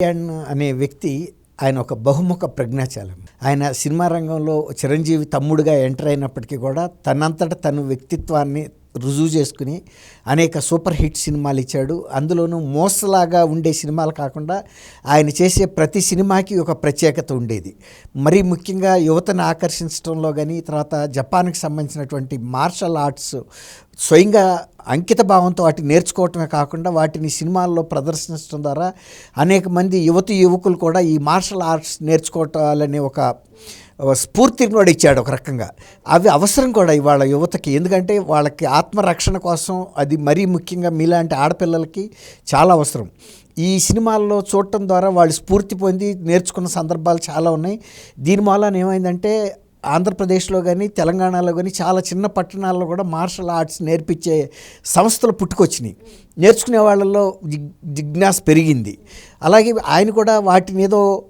కళ్యాణ్ అనే వ్యక్తి ఆయన ఒక బహుముఖ ప్రజ్ఞాశాలి. ఆయన సినిమా రంగంలో చిరంజీవి తమ్ముడుగా ఎంటర్ అయినప్పటికీ కూడా తనంతట తను వ్యక్తిత్వాన్ని రుజువు చేసుకుని అనేక సూపర్ హిట్ సినిమాలు ఇచ్చాడు. అందులోనూ మోసలాగా ఉండే సినిమాలు కాకుండా ఆయన చేసే ప్రతి సినిమాకి ఒక ప్రత్యేకత ఉండేది. మరీ ముఖ్యంగా యువతను ఆకర్షించడంలో కానీ, తర్వాత జపాన్కి సంబంధించినటువంటి మార్షల్ ఆర్ట్స్ స్వయంగా అంకిత భావంతో వాటిని నేర్చుకోవటమే కాకుండా వాటిని సినిమాల్లో ప్రదర్శించడం ద్వారా అనేక మంది యువకులు కూడా ఈ మార్షల్ ఆర్ట్స్ నేర్చుకోవాలనే ఒక స్ఫూర్తిని కూడా ఇచ్చాడు ఒక రకంగా. అవి అవసరం కూడా ఇవాళ యువతకి, ఎందుకంటే వాళ్ళకి ఆత్మరక్షణ కోసం అది మరీ ముఖ్యంగా మీలాంటి ఆడపిల్లలకి చాలా అవసరం. ఈ సినిమాల్లో చూడటం ద్వారా వాళ్ళు స్ఫూర్తి పొంది నేర్చుకున్న సందర్భాలు చాలా ఉన్నాయి. దీని మూలాన ఏమైందంటే ఆంధ్రప్రదేశ్లో కానీ తెలంగాణలో కానీ చాలా చిన్న పట్టణాల్లో కూడా మార్షల్ ఆర్ట్స్ నేర్పించే సంస్థలు పుట్టుకొచ్చినాయి. నేర్చుకునే వాళ్ళల్లో జిజ్ఞాస పెరిగింది. అలాగే ఆయన కూడా వాటిని ఏదో